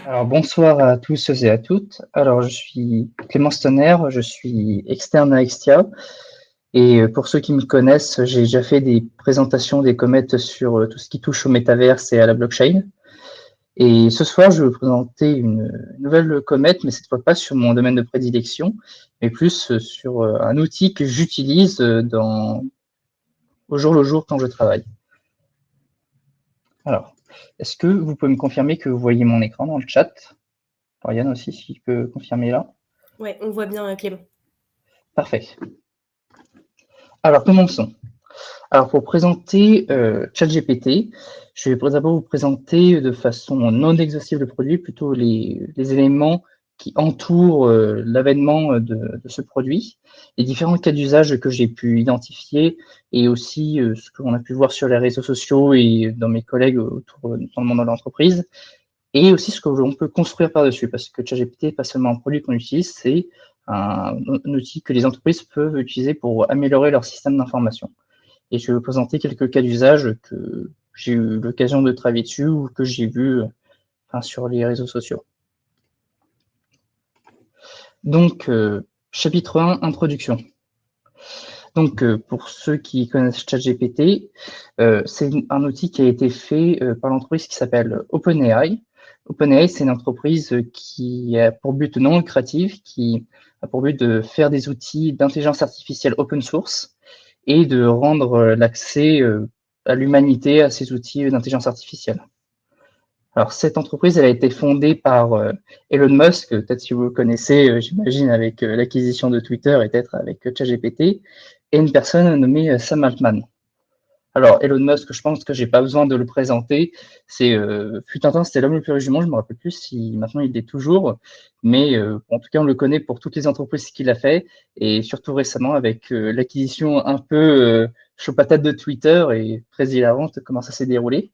Alors bonsoir à tous et à toutes. Alors je suis Clément Stonner, je suis externe à Extia et pour ceux qui me connaissent, j'ai déjà fait des présentations des comètes sur tout ce qui touche au métaverse et à la blockchain. Et ce soir, je vais vous présenter une nouvelle comète, mais cette fois pas sur mon domaine de prédilection, mais plus sur un outil que j'utilise au jour le jour quand je travaille. Alors, est-ce que vous pouvez me confirmer que vous voyez mon écran dans le chat? Yann aussi, s'il peut confirmer là. Ouais, on voit bien Clément. Parfait. Alors, commençons. Alors, pour présenter ChatGPT, je vais d'abord vous présenter de façon non exhaustive le produit, plutôt les éléments qui entourent l'avènement de ce produit, les différents cas d'usage que j'ai pu identifier et aussi ce qu'on a pu voir sur les réseaux sociaux et dans mes collègues dans le monde de l'entreprise, et aussi ce que l'on peut construire par-dessus, parce que ChatGPT n'est pas seulement un produit qu'on utilise, c'est un outil que les entreprises peuvent utiliser pour améliorer leur système d'information. Et je vais vous présenter quelques cas d'usage que j'ai eu l'occasion de travailler dessus ou que j'ai vu sur les réseaux sociaux. Donc, chapitre 1, introduction. Donc, pour ceux qui connaissent ChatGPT, c'est un outil qui a été fait par l'entreprise qui s'appelle OpenAI. OpenAI, c'est une entreprise qui a pour but non lucratif, qui a pour but de faire des outils d'intelligence artificielle open source et de rendre l'accès à l'humanité à ces outils d'intelligence artificielle. Alors, cette entreprise, elle a été fondée par Elon Musk, peut-être si vous le connaissez, j'imagine, avec l'acquisition de Twitter et peut-être avec ChatGPT, et une personne nommée Sam Altman. Alors, Elon Musk, je pense que j'ai pas besoin de le présenter. Fut un temps, c'était l'homme le plus riche du monde. Je me rappelle plus si maintenant il l'est toujours, mais en tout cas, on le connaît pour toutes les entreprises qu'il a fait, et surtout récemment avec l'acquisition un peu chaud patate de Twitter et très hilarante comment ça s'est déroulé.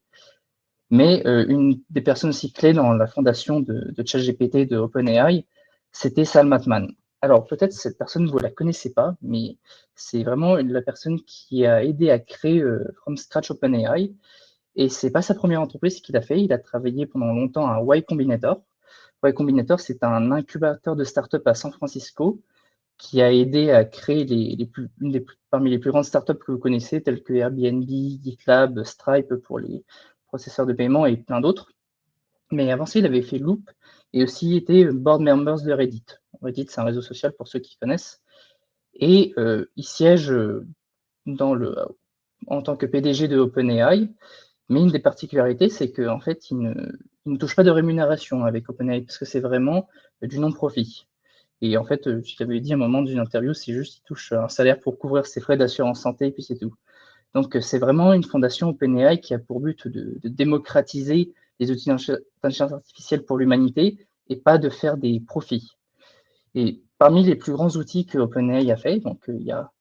Mais une des personnes aussi clés dans la fondation de ChatGPT de OpenAI, c'était Sam Altman. Alors peut-être cette personne, vous ne la connaissez pas, mais c'est vraiment la personne qui a aidé à créer from scratch OpenAI. Et c'est pas sa première entreprise qu'il a fait. Il a travaillé pendant longtemps à Y Combinator. Y Combinator, c'est un incubateur de start-up à San Francisco qui a aidé à créer parmi les plus grandes startups que vous connaissez, telles que Airbnb, GitLab, Stripe pour les processeurs de paiement et plein d'autres. Mais avant ça, il avait fait Loop et aussi été board members de Reddit. Reddit, c'est un réseau social pour ceux qui connaissent. Et il siège en tant que PDG de OpenAI. Mais une des particularités, c'est qu'en fait, il ne touche pas de rémunération avec OpenAI parce que c'est vraiment du non-profit. Et en fait, je t'avais dit à un moment d'une interview, c'est juste qu'il touche un salaire pour couvrir ses frais d'assurance santé et puis c'est tout. Donc, c'est vraiment une fondation OpenAI qui a pour but de démocratiser les outils d'intelligence artificielle pour l'humanité et pas de faire des profits. Et parmi les plus grands outils que OpenAI a fait, donc il y a,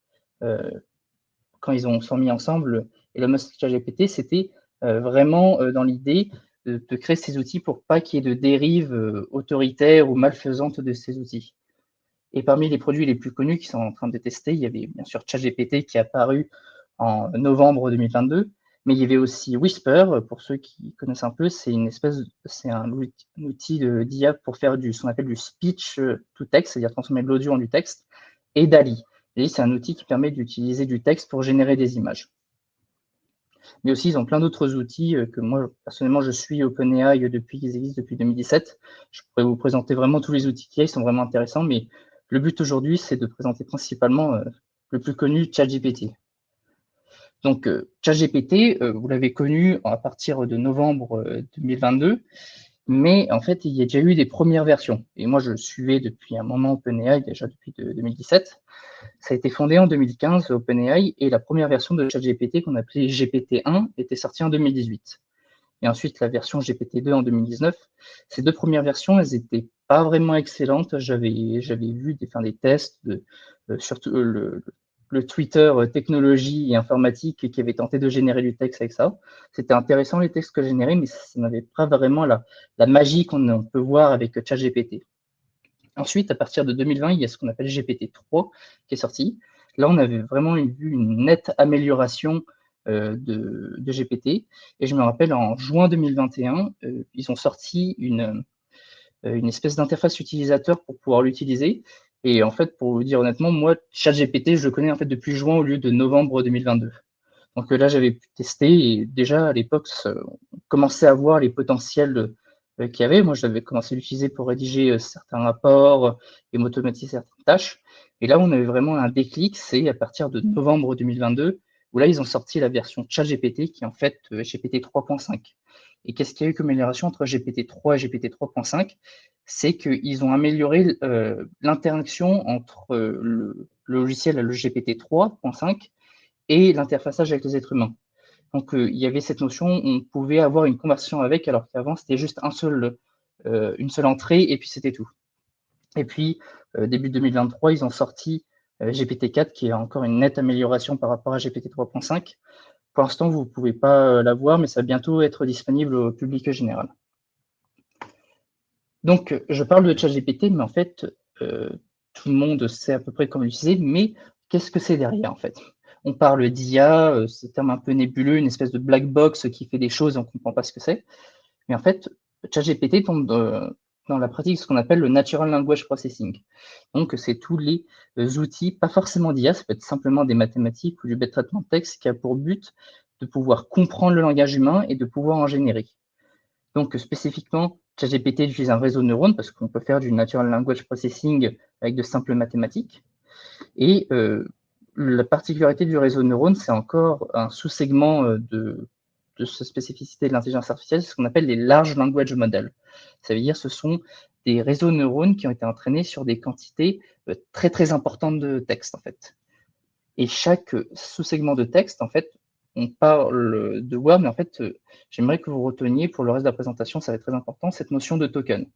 quand ils sont mis ensemble, Elon Musk et ChatGPT, c'était vraiment dans l'idée de créer ces outils pour pas qu'il y ait de dérives autoritaires ou malfaisantes de ces outils. Et parmi les produits les plus connus qui sont en train de tester, il y avait bien sûr ChatGPT qui est apparu en novembre 2022, mais il y avait aussi Whisper, pour ceux qui connaissent un peu, c'est un outil d'IA pour faire ce qu'on appelle du speech to text, c'est-à-dire transformer de l'audio en du texte, et DALL-E. DALL-E, c'est un outil qui permet d'utiliser du texte pour générer des images. Mais aussi, ils ont plein d'autres outils que moi, personnellement, je suis OpenAI depuis qu'ils existent depuis 2017. Je pourrais vous présenter vraiment tous les outils qu'il y a, ils sont vraiment intéressants, mais le but aujourd'hui, c'est de présenter principalement le plus connu, ChatGPT. Donc, ChatGPT, vous l'avez connu à partir de novembre 2022, mais en fait, il y a déjà eu des premières versions. Et moi, je suivais depuis un moment OpenAI, déjà depuis 2017. Ça a été fondé en 2015, OpenAI, et la première version de ChatGPT, qu'on appelait GPT-1, était sortie en 2018. Et ensuite, la version GPT-2 en 2019. Ces deux premières versions, elles n'étaient pas vraiment excellentes. J'avais vu des tests, surtout le Twitter technologie et informatique qui avait tenté de générer du texte avec ça. C'était intéressant les textes que je générais, mais ça n'avait pas vraiment la magie qu'on peut voir avec ChatGPT. Ensuite, à partir de 2020, il y a ce qu'on appelle GPT-3 qui est sorti. Là, on avait vraiment vu une nette amélioration de GPT. Et je me rappelle, en juin 2021, ils ont sorti une espèce d'interface utilisateur pour pouvoir l'utiliser. Et en fait, pour vous dire honnêtement, moi, ChatGPT, je le connais en fait depuis juin au lieu de novembre 2022. Donc là, j'avais pu tester et déjà à l'époque, on commençait à voir les potentiels qu'il y avait. Moi, j'avais commencé à l'utiliser pour rédiger certains rapports et m'automatiser certaines tâches. Et là, on avait vraiment un déclic, c'est à partir de novembre 2022, où là, ils ont sorti la version ChatGPT qui est en fait GPT 3.5. Et qu'est-ce qu'il y a eu comme amélioration entre GPT 3 et GPT 3.5? C'est qu'ils ont amélioré l'interaction entre le logiciel, le GPT 3.5, et l'interfaçage avec les êtres humains. Donc, il y avait cette notion, on pouvait avoir une conversation avec, alors qu'avant, c'était juste une seule entrée, et puis c'était tout. Et puis, début 2023, ils ont sorti GPT-4, qui est encore une nette amélioration par rapport à GPT 3.5. Pour l'instant, vous ne pouvez pas la voir, mais ça va bientôt être disponible au public général. Donc, je parle de ChatGPT, mais en fait, tout le monde sait à peu près comment l'utiliser, mais qu'est-ce que c'est derrière, en fait? On parle d'IA, c'est un terme un peu nébuleux, une espèce de black box qui fait des choses et on ne comprend pas ce que c'est. Mais en fait, ChatGPT tombe dans la pratique de ce qu'on appelle le Natural Language Processing. Donc, c'est tous les outils, pas forcément d'IA, ça peut être simplement des mathématiques ou du bête traitement de texte qui a pour but de pouvoir comprendre le langage humain et de pouvoir en générer. Donc, spécifiquement, ChatGPT utilise un réseau de neurones parce qu'on peut faire du Natural Language Processing avec de simples mathématiques. Et la particularité du réseau de neurones, c'est encore un sous-segment de cette spécificité de l'intelligence artificielle, c'est ce qu'on appelle les Large Language Models. Ça veut dire que ce sont des réseaux de neurones qui ont été entraînés sur des quantités très, très importantes de texte, en fait. Et chaque sous-segment de texte, en fait, on parle de Word, mais en fait, j'aimerais que vous reteniez, pour le reste de la présentation, ça va être très important, cette notion de token.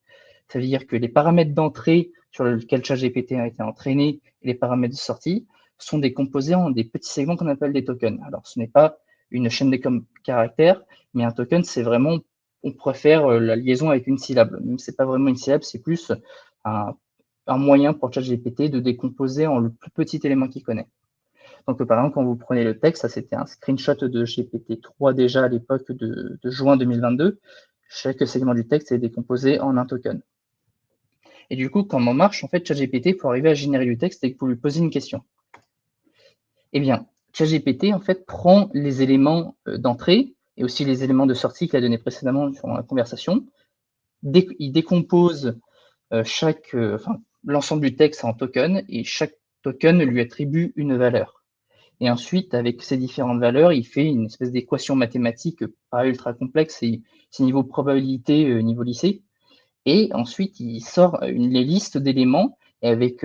Ça veut dire que les paramètres d'entrée sur lesquels ChatGPT a été entraîné et les paramètres de sortie sont décomposés en des petits segments qu'on appelle des tokens. Alors, ce n'est pas une chaîne de caractères, mais un token, c'est vraiment, on préfère la liaison avec une syllabe. Même si ce n'est pas vraiment une syllabe, c'est plus un moyen pour ChatGPT de décomposer en le plus petit élément qu'il connaît. Donc, par exemple, quand vous prenez le texte, ça c'était un screenshot de GPT-3 déjà à l'époque de juin 2022. Chaque segment du texte est décomposé en un token. Et du coup, comment marche en fait ChatGPT pour arriver à générer du texte et que vous lui posez une question? Eh bien, ChatGPT en fait prend les éléments d'entrée et aussi les éléments de sortie qu'il a donnés précédemment sur la conversation. Il décompose l'ensemble du texte en tokens et chaque token lui attribue une valeur. Et ensuite, avec ces différentes valeurs, il fait une espèce d'équation mathématique pas ultra complexe, c'est niveau probabilité, niveau lycée. Et ensuite, il sort les listes d'éléments, et avec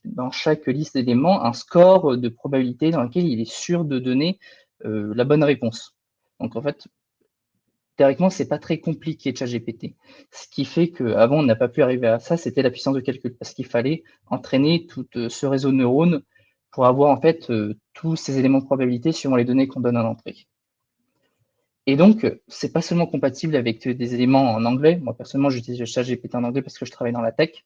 dans chaque liste d'éléments, un score de probabilité dans lequel il est sûr de donner la bonne réponse. Donc en fait, théoriquement, c'est pas très compliqué ChatGPT. Ce qui fait qu'avant, on n'a pas pu arriver à ça, c'était la puissance de calcul, parce qu'il fallait entraîner tout ce réseau de neurones pour avoir en fait tous ces éléments de probabilité suivant les données qu'on donne en entrée. Et donc, c'est pas seulement compatible avec des éléments en anglais. Moi, personnellement, j'utilise ChatGPT en anglais parce que je travaille dans la tech,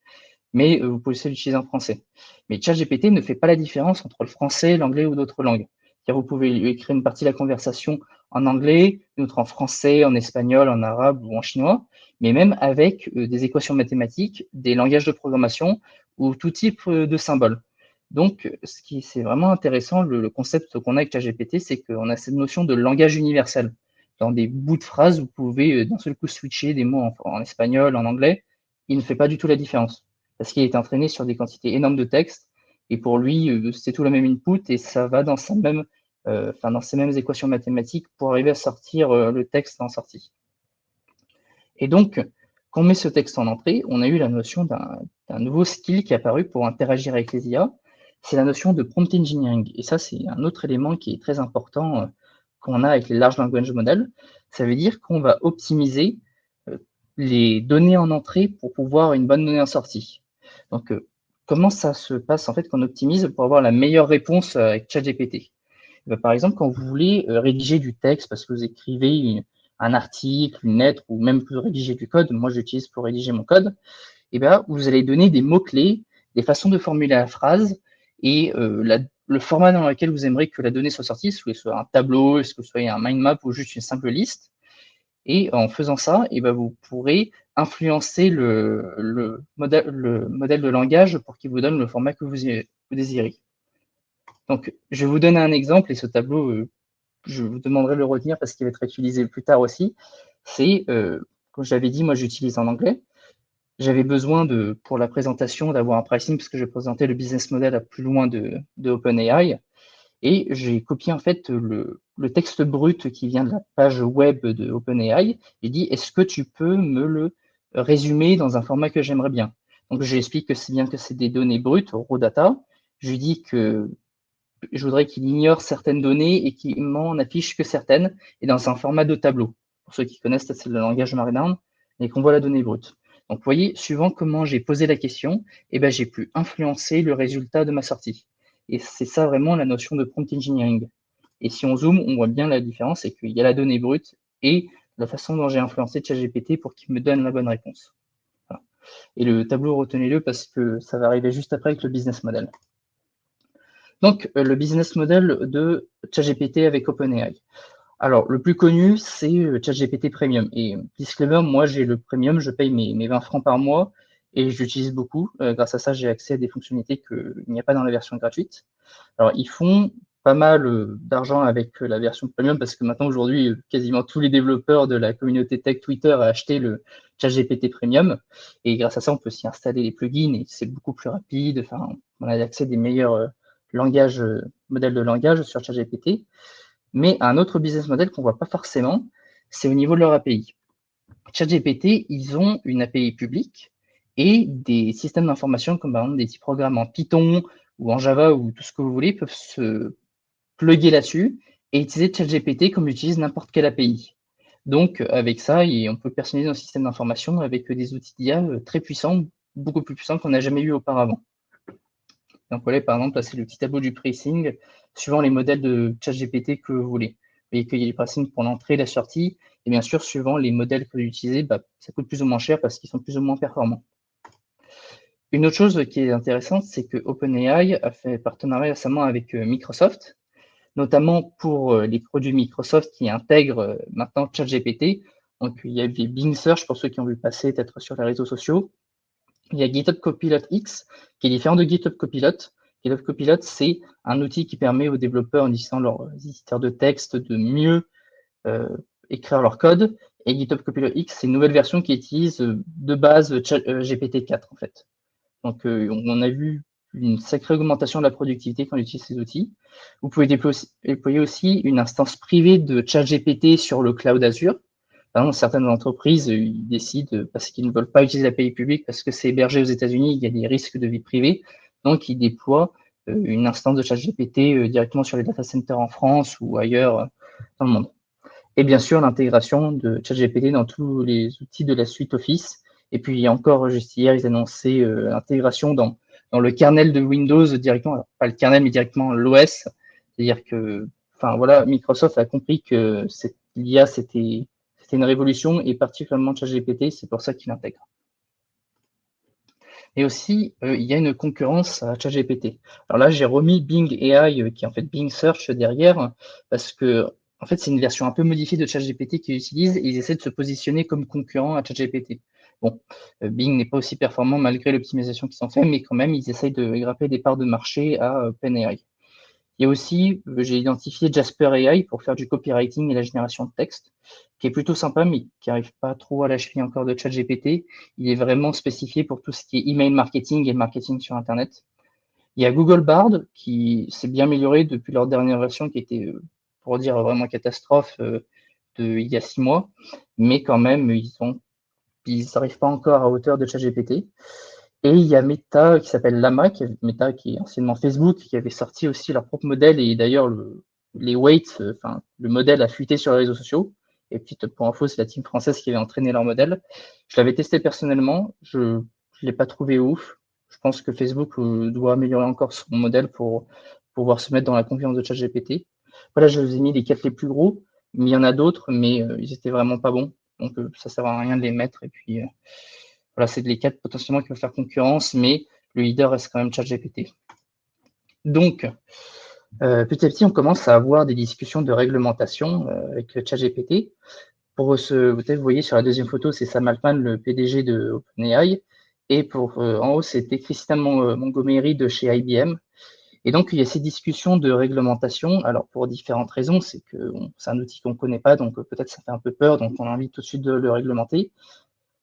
mais vous pouvez aussi l'utiliser en français. Mais ChatGPT ne fait pas la différence entre le français, l'anglais ou d'autres langues. Car vous pouvez lui écrire une partie de la conversation en anglais, une autre en français, en espagnol, en arabe ou en chinois, mais même avec des équations mathématiques, des langages de programmation ou tout type de symboles. Donc, c'est vraiment intéressant, le concept qu'on a avec ChatGPT, c'est qu'on a cette notion de langage universel. Dans des bouts de phrases, vous pouvez d'un seul coup switcher des mots en espagnol, en anglais. Il ne fait pas du tout la différence parce qu'il est entraîné sur des quantités énormes de texte et pour lui, c'est tout le même input et ça va dans ces mêmes équations mathématiques pour arriver à sortir le texte en sortie. Et donc, quand on met ce texte en entrée, on a eu la notion d'un nouveau skill qui est apparu pour interagir avec les IA, c'est la notion de prompt engineering. Et ça, c'est un autre élément qui est très important qu'on a avec les large language models. Ça veut dire qu'on va optimiser les données en entrée pour pouvoir une bonne donnée en sortie. Donc, comment ça se passe en fait qu'on optimise pour avoir la meilleure réponse avec ChatGPT? Par exemple, quand vous voulez rédiger du texte parce que vous écrivez un article, une lettre ou même que vous rédigez du code, moi j'utilise pour rédiger mon code, et bien, vous allez donner des mots-clés, des façons de formuler la phrase et le format dans lequel vous aimeriez que la donnée soit sortie, soit un tableau, est-ce que ce soit un mind map ou juste une simple liste. Et en faisant ça, vous pourrez influencer le modèle de langage pour qu'il vous donne le format que vous désirez. Donc, je vais vous donner un exemple, et ce tableau, je vous demanderai de le retenir parce qu'il va être utilisé plus tard aussi. C'est, comme je l'avais dit, moi j'utilise en anglais. J'avais besoin pour la présentation, d'avoir un pricing parce que je présentais le business model à plus loin de OpenAI. Et j'ai copié en fait le texte brut qui vient de la page web de OpenAI. J'ai dit, est-ce que tu peux me le résumer dans un format que j'aimerais bien? Donc, je lui explique que c'est bien que c'est des données brutes, raw data. Je lui dis que je voudrais qu'il ignore certaines données et qu'il m'en affiche que certaines, et dans un format de tableau. Pour ceux qui connaissent, c'est le langage Markdown, et qu'on voit la donnée brute. Donc, vous voyez, suivant comment j'ai posé la question, j'ai pu influencer le résultat de ma sortie. Et c'est ça vraiment la notion de prompt engineering. Et si on zoome, on voit bien la différence, c'est qu'il y a la donnée brute et la façon dont j'ai influencé ChatGPT pour qu'il me donne la bonne réponse. Voilà. Et le tableau, retenez-le parce que ça va arriver juste après avec le business model. Donc, le business model de ChatGPT avec OpenAI. Alors, le plus connu, c'est ChatGPT Premium. Et disclaimer, moi, j'ai le Premium, je paye mes 20 francs par mois et je l'utilise beaucoup. Grâce à ça, j'ai accès à des fonctionnalités qu'il n'y a pas dans la version gratuite. Alors, ils font pas mal d'argent avec la version Premium parce que maintenant, aujourd'hui, quasiment tous les développeurs de la communauté tech Twitter ont acheté le ChatGPT Premium. Et grâce à ça, on peut s'y installer les plugins et c'est beaucoup plus rapide. Enfin, on a accès à des meilleurs modèles de langage sur ChatGPT. Mais un autre business model qu'on ne voit pas forcément, c'est au niveau de leur API. ChatGPT, ils ont une API publique et des systèmes d'information comme par exemple des petits programmes en Python ou en Java ou tout ce que vous voulez peuvent se plugger là-dessus et utiliser ChatGPT comme utilise n'importe quelle API. Donc, avec ça, on peut personnaliser nos systèmes d'information avec des outils d'IA très puissants, beaucoup plus puissants qu'on n'a jamais eu auparavant. Donc, voilà, par exemple, là, c'est le petit tableau du pricing suivant les modèles de ChatGPT que vous voulez. Vous voyez qu'il y a les pricing pour l'entrée et la sortie. Et bien sûr, suivant les modèles que vous utilisez, ça coûte plus ou moins cher parce qu'ils sont plus ou moins performants. Une autre chose qui est intéressante, c'est que OpenAI a fait partenariat récemment avec Microsoft, notamment pour les produits Microsoft qui intègrent maintenant ChatGPT. Donc, il y a des Bing Search pour ceux qui ont vu passer peut-être sur les réseaux sociaux. Il y a GitHub Copilot X, qui est différent de GitHub Copilot. GitHub Copilot, c'est un outil qui permet aux développeurs, en utilisant leur éditeur de texte, de mieux écrire leur code. Et GitHub Copilot X, c'est une nouvelle version qui utilise de base GPT-4, en fait. Donc, on a vu une sacrée augmentation de la productivité quand on utilise ces outils. Vous pouvez déployer aussi une instance privée de ChatGPT sur le cloud Azure. Par exemple, certaines entreprises ils décident, parce qu'ils ne veulent pas utiliser l'API publique, parce que c'est hébergé aux États-Unis, il y a des risques de vie privée. Donc, ils déploient une instance de ChatGPT directement sur les data centers en France ou ailleurs dans le monde. Et bien sûr, l'intégration de ChatGPT dans tous les outils de la suite Office. Et puis, encore juste hier, ils annonçaient l'intégration dans le kernel de Windows directement, alors, pas le kernel, mais directement l'OS. C'est-à-dire que, voilà, Microsoft a compris que l'IA, c'était une révolution, et particulièrement ChatGPT, c'est pour ça qu'il l'intègre. Et aussi, il y a une concurrence à ChatGPT. Alors là, j'ai remis Bing AI, qui est en fait Bing Search derrière, parce que en fait, c'est une version un peu modifiée de ChatGPT qu'ils utilisent, et ils essaient de se positionner comme concurrent à ChatGPT. Bon, Bing n'est pas aussi performant malgré l'optimisation qu'ils ont fait, mais quand même, ils essayent de grapper des parts de marché à OpenAI. Il y a aussi, j'ai identifié Jasper AI pour faire du copywriting et la génération de texte, qui est plutôt sympa, mais qui n'arrive pas trop à la cheville encore de ChatGPT. Il est vraiment spécifié pour tout ce qui est email marketing et marketing sur Internet. Il y a Google Bard qui s'est bien amélioré depuis leur dernière version, qui était, pour dire vraiment catastrophe, il y a 6 mois, mais quand même, ils n'arrivent pas encore à hauteur de ChatGPT. Et il y a Meta qui s'appelle Llama, Meta qui est anciennement Facebook, qui avait sorti aussi leur propre modèle, et d'ailleurs les weights, le modèle a fuité sur les réseaux sociaux. Et petite pour info, c'est la team française qui avait entraîné leur modèle. Je l'avais testé personnellement, je ne l'ai pas trouvé ouf. Je pense que Facebook doit améliorer encore son modèle pour pouvoir se mettre dans la confiance de ChatGPT. Voilà, je vous ai mis les 4 les plus gros, mais il y en a d'autres, mais ils étaient vraiment pas bons. Donc ça sert à rien de les mettre. Et puis voilà, c'est les 4 potentiellement qui peuvent faire concurrence, mais le leader reste quand même ChatGPT. Donc, petit à petit, on commence à avoir des discussions de réglementation avec ChatGPT. peut-être vous voyez sur la deuxième photo, c'est Sam Altman, le PDG de OpenAI, et en haut, c'était Christian Montgomery de chez IBM. Et donc, il y a ces discussions de réglementation. Alors, pour différentes raisons, c'est que c'est un outil qu'on ne connaît pas, donc peut-être ça fait un peu peur, donc on a envie tout de suite de le réglementer.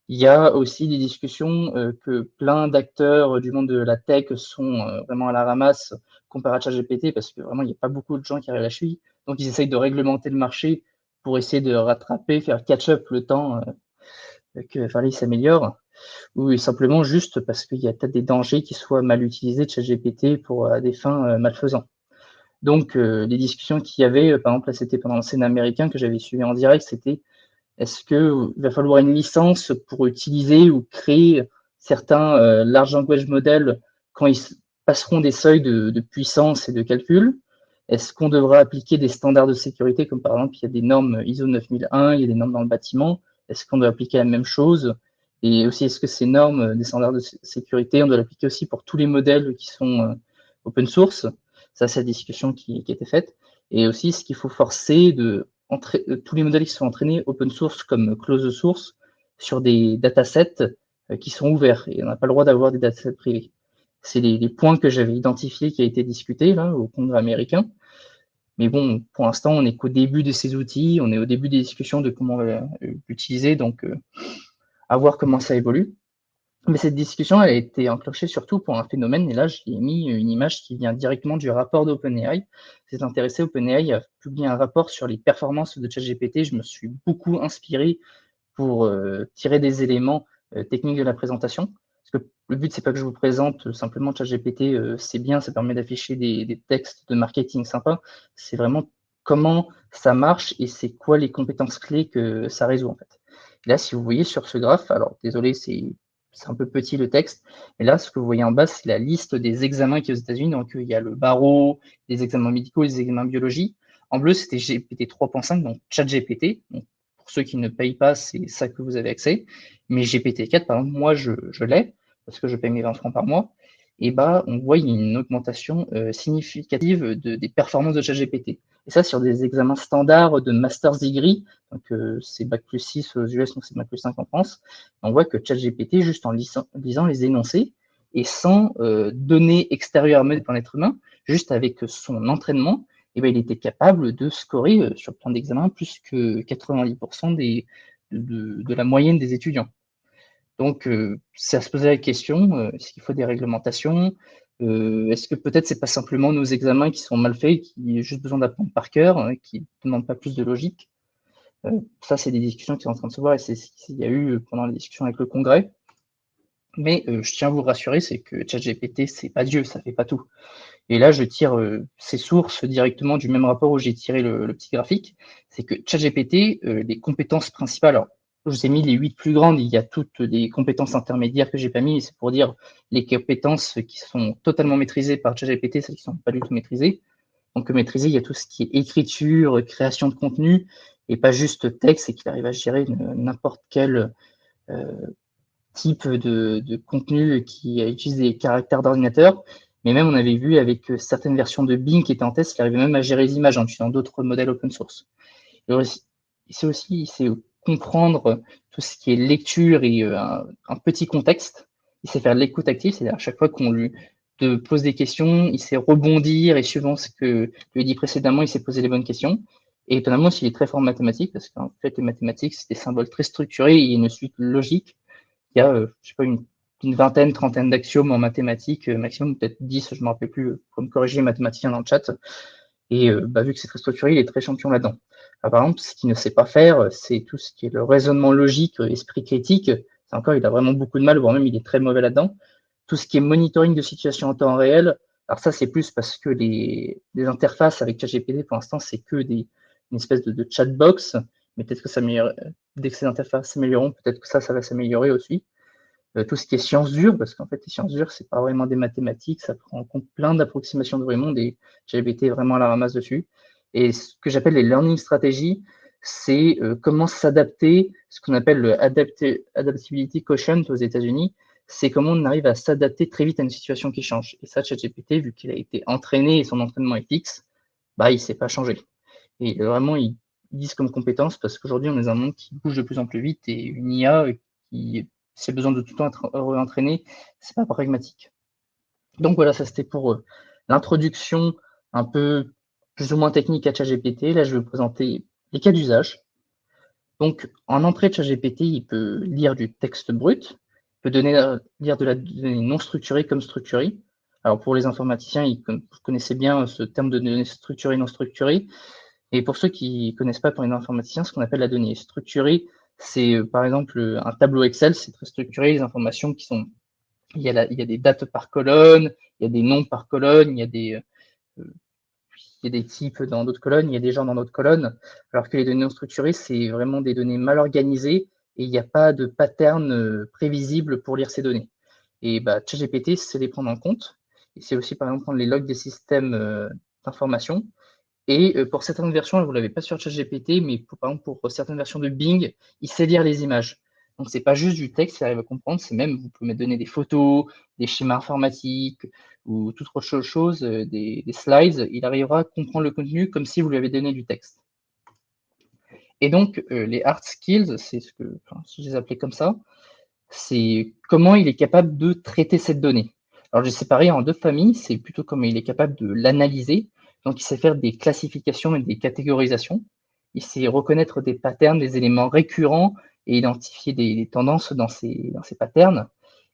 Il y a aussi des discussions que plein d'acteurs du monde de la tech sont vraiment à la ramasse comparé à ChatGPT, parce que vraiment, il n'y a pas beaucoup de gens qui arrivent à la cheville. Donc, ils essayent de réglementer le marché pour essayer de rattraper, faire catch-up le temps que Fairly s'améliore, ou simplement juste parce qu'il y a peut-être des dangers qui soient mal utilisés de ChatGPT pour des fins malfaisantes. Donc, les discussions qu'il y avait, par exemple, là, c'était pendant le Sénat américain que j'avais suivi en direct, c'était est-ce qu'il va falloir une licence pour utiliser ou créer certains large language models quand ils passeront des seuils de puissance et de calcul? Est-ce qu'on devra appliquer des standards de sécurité, comme par exemple, il y a des normes ISO 9001, il y a des normes dans le bâtiment, est-ce qu'on doit appliquer la même chose? Et aussi, est-ce que ces normes, des standards de sécurité, on doit l'appliquer aussi pour tous les modèles qui sont open source? Ça, c'est la discussion qui a été faite. Et aussi, est-ce qu'il faut forcer tous les modèles qui sont entraînés open source comme closed source sur des datasets qui sont ouverts, et on n'a pas le droit d'avoir des datasets privés. C'est les points que j'avais identifiés qui a été discuté là au Congrès américain. Mais bon, pour l'instant, on n'est qu'au début de ces outils, on est au début des discussions de comment l'utiliser, donc à voir comment ça évolue. Mais cette discussion, elle a été enclenchée surtout pour un phénomène, et là, j'ai mis une image qui vient directement du rapport d'OpenAI. C'est intéressé, OpenAI a publié un rapport sur les performances de ChatGPT. Je me suis beaucoup inspiré pour tirer des éléments techniques de la présentation. Parce que le but, c'est pas que je vous présente simplement ChatGPT, c'est bien, ça permet d'afficher des textes de marketing sympas. C'est vraiment comment ça marche et c'est quoi les compétences clés que ça résout, en fait. Et là, si vous voyez sur ce graphe, alors désolé, c'est un peu petit le texte, mais là, ce que vous voyez en bas, c'est la liste des examens qui est aux États-Unis. Donc, il y a le barreau, les examens médicaux, les examens biologie. En bleu, c'était GPT 3.5, donc ChatGPT. Donc, pour ceux qui ne payent pas, c'est ça que vous avez accès. Mais GPT-4, par exemple, moi, je l'ai, parce que je paye mes 20 francs par mois. Et bah, on voit une augmentation significative des performances de ChatGPT. Et ça, sur des examens standards de Master's Degree, donc c'est Bac plus 6 aux US, donc c'est Bac plus 5 en France. On voit que ChatGPT, juste en lisant les énoncés, et sans données extérieures à d'un être humain, juste avec son entraînement, eh bien, il était capable de scorer sur plein d'examens plus que 90% de la moyenne des étudiants. Donc, c'est à se poser la question, est-ce qu'il faut des réglementations? Est-ce que peut-être c'est pas simplement nos examens qui sont mal faits, qui ont juste besoin d'apprendre par cœur, qui ne demandent pas plus de logique? Ça, c'est des discussions qui sont en train de se voir, et c'est ce qu'il y a eu pendant les discussions avec le Congrès. Mais je tiens à vous rassurer, c'est que ChatGPT, c'est pas Dieu, ça fait pas tout. Et là, je tire ces sources directement du même rapport où j'ai tiré le petit graphique. C'est que ChatGPT, les compétences principales, alors, je vous ai mis les 8 plus grandes, il y a toutes les compétences intermédiaires que j'ai pas mis, c'est pour dire les compétences qui sont totalement maîtrisées par ChatGPT, celles qui sont pas du tout maîtrisées. Donc, maîtriser, il y a tout ce qui est écriture, création de contenu, et pas juste texte, et qu'il arrive à gérer n'importe quel type de contenu qui utilise des caractères d'ordinateur. Mais même, on avait vu avec certaines versions de Bing qui étaient en test, qui arrivaient même à gérer les images en utilisant d'autres modèles open source. C'est aussi comprendre tout ce qui est lecture et un petit contexte. Il sait faire de l'écoute active, c'est-à-dire à chaque fois qu'on lui pose des questions, il sait rebondir et suivant ce que lui dit précédemment, il sait poser les bonnes questions. Et étonnamment, il est très fort en mathématiques, parce qu'en fait, les mathématiques, c'est des symboles très structurés et il y a une suite logique. Il y a, je sais pas, une vingtaine, trentaine d'axiomes en mathématiques, maximum, peut-être 10, je ne me rappelle plus, pour me corriger les mathématiciens dans le chat. Et vu que c'est très structuré, il est très champion là-dedans. Par exemple, ce qu'il ne sait pas faire, c'est tout ce qui est le raisonnement logique, esprit critique. C'est encore, il a vraiment beaucoup de mal, voire même il est très mauvais là-dedans. Tout ce qui est monitoring de situation en temps réel, alors ça, c'est plus parce que les interfaces avec ChatGPT, pour l'instant, c'est que une espèce de chatbox, mais peut-être que ça dès que ces interfaces s'amélioreront, peut-être que ça va s'améliorer aussi. Tout ce qui est sciences dures, parce qu'en fait, les sciences dures, c'est pas vraiment des mathématiques, ça prend en compte plein d'approximations de vrai monde, et ChatGPT est vraiment à la ramasse dessus. Et ce que j'appelle les learning strategies, c'est comment s'adapter, ce qu'on appelle le adaptability quotient aux États-Unis, c'est comment on arrive à s'adapter très vite à une situation qui change. Et ça, ChatGPT, vu qu'il a été entraîné et son entraînement est fixe, bah, il ne sait pas changer. Et vraiment, il disent comme compétence, parce qu'aujourd'hui, on est dans un monde qui bouge de plus en plus vite et une IA qui, si elle a besoin de tout le temps être réentraînée, c'est pas pragmatique. Donc voilà, ça c'était pour l'introduction un peu plus ou moins technique à ChatGPT. Là, je vais vous présenter les cas d'usage. Donc, en entrée de ChatGPT, il peut lire du texte brut, il peut lire de la donnée non structurée comme structurée. Alors, pour les informaticiens, vous connaissez bien ce terme de données structurées, non structurées. Et pour ceux qui ne connaissent pas pour les informaticiens, ce qu'on appelle la donnée structurée, c'est par exemple un tableau Excel, c'est très structuré, les informations qui sont. Il y a des dates par colonne, il y a des noms par colonne, il y a des types dans d'autres colonnes, il y a des gens dans d'autres colonnes, alors que les données non structurées, c'est vraiment des données mal organisées et il n'y a pas de pattern prévisible pour lire ces données. Et ChatGPT, c'est les prendre en compte. Et c'est aussi, par exemple, prendre les logs des systèmes d'information. Et pour certaines versions, vous ne l'avez pas sur ChatGPT, mais par exemple, pour certaines versions de Bing, il sait lire les images. Donc, ce n'est pas juste du texte qu'il arrive à comprendre, c'est même, vous pouvez me donner des photos, des schémas informatiques ou toute autre chose, des slides, il arrivera à comprendre le contenu comme si vous lui avez donné du texte. Et donc, les hard skills, c'est si je les appelais comme ça, c'est comment il est capable de traiter cette donnée. Alors, j'ai séparé en deux familles, c'est plutôt comment il est capable de l'analyser. Donc, il sait faire des classifications et des catégorisations. Il sait reconnaître des patterns, des éléments récurrents et identifier des tendances dans ces patterns.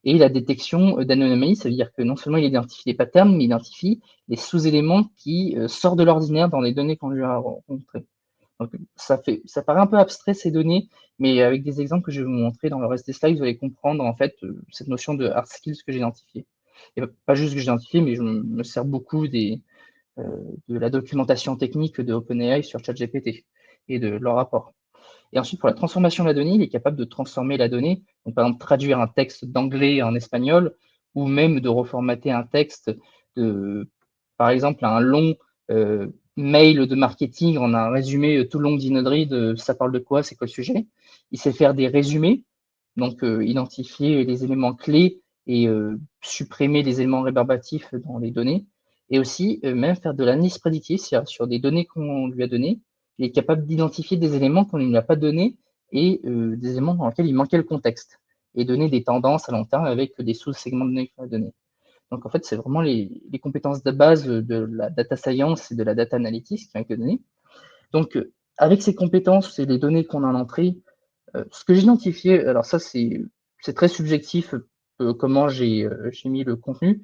Et la détection d'anomalies, ça veut dire que non seulement il identifie les patterns, mais il identifie les sous-éléments qui sortent de l'ordinaire dans les données qu'on lui a rencontrées. Donc, ça paraît un peu abstrait ces données, mais avec des exemples que je vais vous montrer dans le reste des slides, vous allez comprendre en fait cette notion de hard skills que j'ai identifié. Et pas juste que j'ai identifié, mais je me sers beaucoup de la documentation technique de OpenAI sur ChatGPT et de leur rapport. Et ensuite, pour la transformation de la donnée, il est capable de transformer la donnée, donc par exemple traduire un texte d'anglais en espagnol, ou même de reformater un texte par exemple, un long mail de marketing en un résumé tout le long d'Inodread, ça parle de quoi, c'est quoi le sujet. Il sait faire des résumés, donc identifier les éléments clés et supprimer les éléments rébarbatifs dans les données. Et aussi, même faire de l'analyse prédictive, c'est-à-dire sur des données qu'on lui a données, il est capable d'identifier des éléments qu'on ne lui a pas donnés et des éléments dans lesquels il manquait le contexte et donner des tendances à long terme avec des sous-segments de données qu'on a donnés. Donc, en fait, c'est vraiment les compétences de base de la data science et de la data analytics qui ont été données. Donc, avec ces compétences et les données qu'on a en entrée, ce que j'ai identifié, alors ça, c'est très subjectif comment j'ai mis le contenu.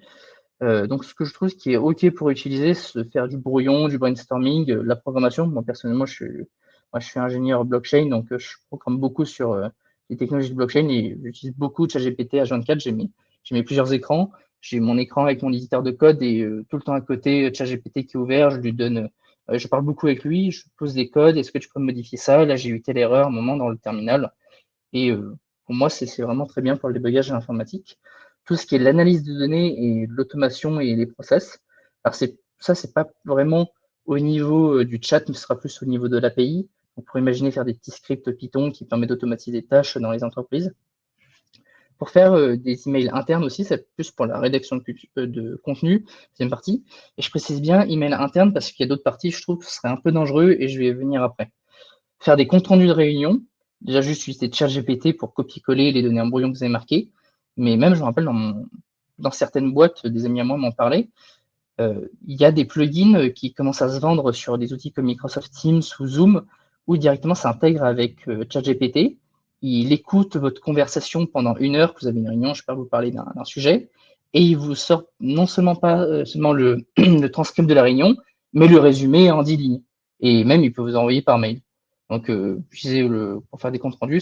Donc, ce que je trouve qui est OK pour utiliser, c'est faire du brouillon, du brainstorming, la programmation. Moi, personnellement, je suis ingénieur blockchain, donc je programme beaucoup sur les technologies de blockchain et j'utilise beaucoup ChatGPT H24. J'ai mis plusieurs écrans. J'ai mon écran avec mon éditeur de code et tout le temps à côté, ChatGPT qui est ouvert. Je lui donne, je parle beaucoup avec lui, je pose des codes. Est-ce que tu peux me modifier ça? Là, j'ai eu telle erreur à un moment dans le terminal. Et pour moi, c'est vraiment très bien pour le débugage informatique. Tout ce qui est l'analyse de données et l'automation et les process. Alors, ça, c'est pas vraiment au niveau du chat, mais ce sera plus au niveau de l'API. On pourrait imaginer faire des petits scripts Python qui permettent d'automatiser des tâches dans les entreprises. Pour faire des emails internes aussi, c'est plus pour la rédaction de contenu, deuxième partie. Et je précise bien email interne parce qu'il y a d'autres parties, je trouve que ce serait un peu dangereux et je vais venir après. Faire des comptes rendus de réunion. Déjà, juste utiliser ChatGPT pour copier-coller les données en brouillon que vous avez marquées. Mais même, je me rappelle, dans certaines boîtes, des amis à moi m'en parlaient, il y a des plugins qui commencent à se vendre sur des outils comme Microsoft Teams ou Zoom, où directement ça intègre avec ChatGPT. Il écoute votre conversation pendant 1 heure que vous avez une réunion, je ne sais pas, vous parler d'un sujet, et il vous sort non seulement pas seulement le, le transcript de la réunion, mais le résumé en 10 lignes. Et même, il peut vous envoyer par mail. Donc, pour faire des comptes rendus,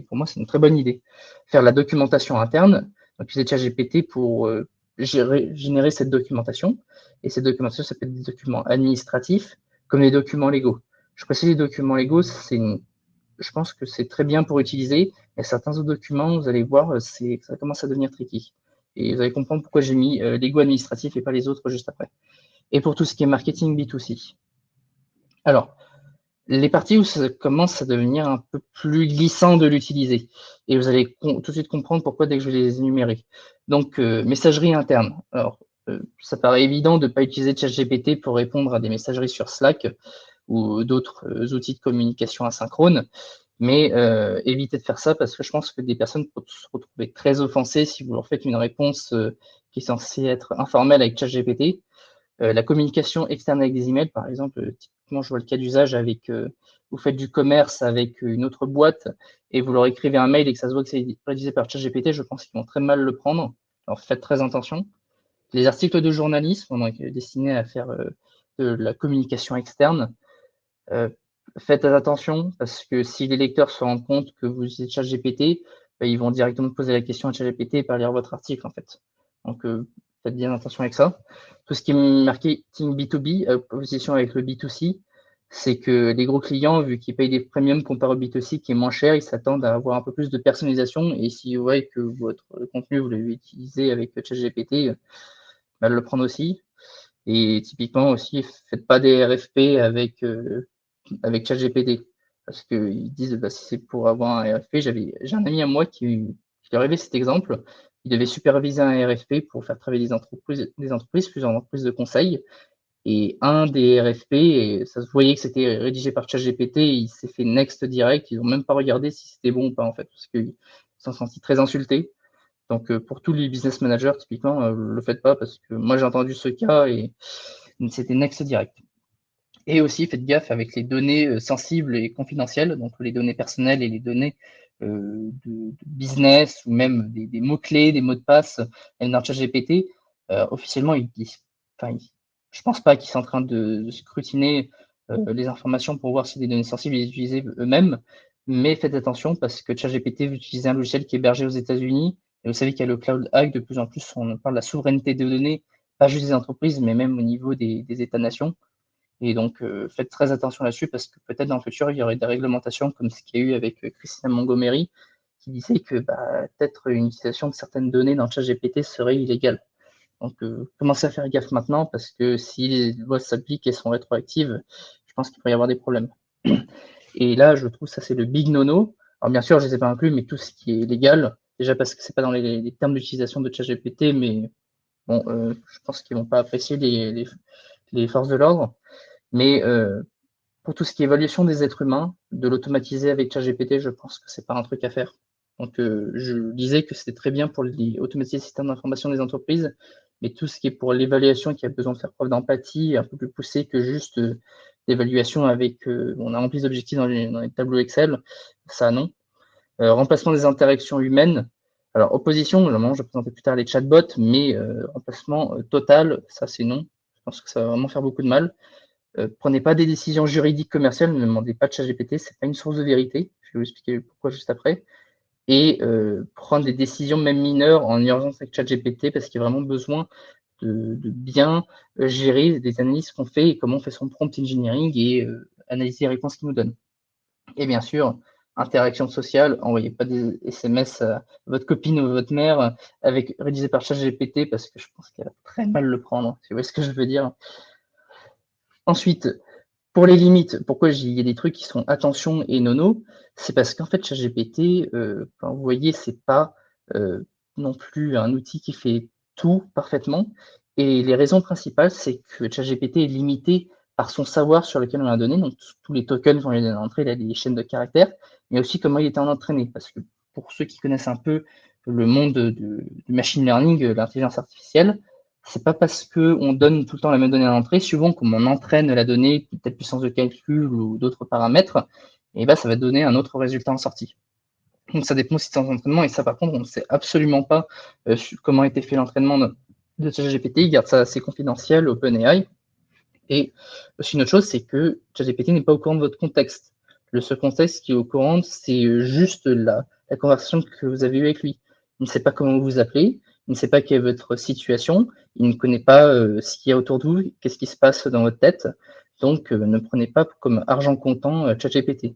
pour moi, c'est une très bonne idée. Faire la documentation interne, donc utiliser ChatGPT pour générer cette documentation. Et cette documentation, ça peut être des documents administratifs comme des documents légaux. Je précise les documents légaux, je pense que c'est très bien pour utiliser. Il y a certains autres documents, vous allez voir, ça commence à devenir tricky. Et vous allez comprendre pourquoi j'ai mis légaux administratifs et pas les autres juste après. Et pour tout ce qui est marketing B2C. Alors, les parties où ça commence à devenir un peu plus glissant de l'utiliser. Et vous allez tout de suite comprendre pourquoi dès que je vais les énumérer. Donc, messagerie interne. Alors, ça paraît évident de ne pas utiliser ChatGPT pour répondre à des messageries sur Slack ou d'autres outils de communication asynchrone. Mais évitez de faire ça parce que je pense que des personnes peuvent se retrouver très offensées si vous leur faites une réponse qui est censée être informelle avec ChatGPT. La communication externe avec des emails, par exemple, typiquement, je vois le cas d'usage avec, vous faites du commerce avec une autre boîte et vous leur écrivez un mail et que ça se voit que c'est réalisé par ChatGPT, je pense qu'ils vont très mal le prendre. Alors faites très attention. Les articles de journalisme, donc destinés à faire de la communication externe, faites attention parce que si les lecteurs se rendent compte que vous utilisez ChatGPT, ils vont directement poser la question à ChatGPT et pas lire votre article en fait. Donc faites bien attention avec ça. Tout ce qui est marketing B2B, opposition avec le B2C, c'est que les gros clients, vu qu'ils payent des premiums comparé au B2C qui est moins cher, ils s'attendent à avoir un peu plus de personnalisation. Et si vous voyez que votre contenu, vous l'avez utilisé avec ChatGPT, le prendre aussi. Et typiquement aussi, faites pas des RFP avec ChatGPT. Parce qu'ils disent, si c'est pour avoir un RFP, j'ai un ami à moi qui lui est arrivé cet exemple. Il devait superviser un RFP pour faire travailler des entreprises, plusieurs entreprises de conseil. Et un des RFP, et ça se voyait que c'était rédigé par ChatGPT, il s'est fait next direct. Ils n'ont même pas regardé si c'était bon ou pas, en fait, parce qu'ils se sont sentis très insultés. Donc, pour tous les business managers, typiquement, le faites pas parce que moi, j'ai entendu ce cas et c'était next direct. Et aussi, faites gaffe avec les données sensibles et confidentielles, donc les données personnelles et les données de business ou même des mots-clés, des mots de passe. Dans ChatGPT, officiellement, je pense pas qu'ils sont en train de scrutiner les informations pour voir si des données sensibles ils utilisent eux-mêmes, mais faites attention parce que ChatGPT vous utilisez un logiciel qui est hébergé aux États-Unis et vous savez qu'il y a le Cloud Act, de plus en plus, on parle de la souveraineté des données, pas juste des entreprises, mais même au niveau des États-nations. Et donc, faites très attention là-dessus parce que peut-être dans le futur, il y aurait des réglementations comme ce qu'il y a eu avec Christina Montgomery qui disait que peut-être une utilisation de certaines données dans le ChatGPT serait illégale. Donc, commencez à faire gaffe maintenant parce que si les lois s'appliquent et sont rétroactives, je pense qu'il pourrait y avoir des problèmes. Et là, je trouve ça, c'est le big no-no. Alors, bien sûr, je ne les ai pas inclus, mais tout ce qui est légal, déjà parce que ce n'est pas dans les termes d'utilisation de ChatGPT, mais bon, je pense qu'ils ne vont pas apprécier les forces de l'ordre. Mais pour tout ce qui est évaluation des êtres humains, de l'automatiser avec ChatGPT, je pense que c'est pas un truc à faire. Donc, je disais que c'était très bien pour automatiser le système d'information des entreprises, mais tout ce qui est pour l'évaluation, qui a besoin de faire preuve d'empathie, un peu plus poussé que juste l'évaluation avec, on a rempli des objectifs dans les tableaux Excel, ça non. Remplacement des interactions humaines. Alors, opposition, je vais présenter plus tard les chatbots, mais remplacement total, ça c'est non. Je pense que ça va vraiment faire beaucoup de mal. Prenez pas des décisions juridiques commerciales, ne demandez pas de ChatGPT, c'est pas une source de vérité. Je vais vous expliquer pourquoi juste après. Et prendre des décisions même mineures en urgence avec ChatGPT parce qu'il y a vraiment besoin de bien gérer des analyses qu'on fait et comment on fait son prompt engineering et analyser les réponses qu'il nous donne. Et bien sûr, interaction sociale, envoyez pas des SMS à votre copine ou votre mère avec rédigé par ChatGPT parce que je pense qu'elle va très mal le prendre, si vous voyez ce que je veux dire. Ensuite, pour les limites, pourquoi il y a des trucs qui sont attention et nono, c'est parce qu'en fait, ChatGPT, vous voyez, c'est pas non plus un outil qui fait tout parfaitement. Et les raisons principales, c'est que ChatGPT est limité par son savoir sur lequel on a donné. Donc, tous les tokens qu'on lui a entrés, il a des chaînes de caractères, mais aussi comment il était entraîné. Parce que pour ceux qui connaissent un peu le monde du machine learning, l'intelligence artificielle, c'est pas parce qu'on donne tout le temps la même donnée à l'entrée, souvent comme on entraîne la donnée, peut-être puissance de calcul ou d'autres paramètres, et ça va donner un autre résultat en sortie. Donc ça dépend aussi de son entraînement, et ça par contre, on ne sait absolument pas comment a été fait l'entraînement de ChatGPT, il garde ça assez confidentiel, OpenAI. Et aussi une autre chose, c'est que ChatGPT n'est pas au courant de votre contexte. Le seul contexte qui est au courant, c'est juste la conversation que vous avez eue avec lui. Il ne sait pas comment vous vous appelez, il ne sait pas quelle est votre situation, il ne connaît pas ce qu'il y a autour de vous, qu'est-ce qui se passe dans votre tête. Donc, ne prenez pas comme argent comptant ChatGPT.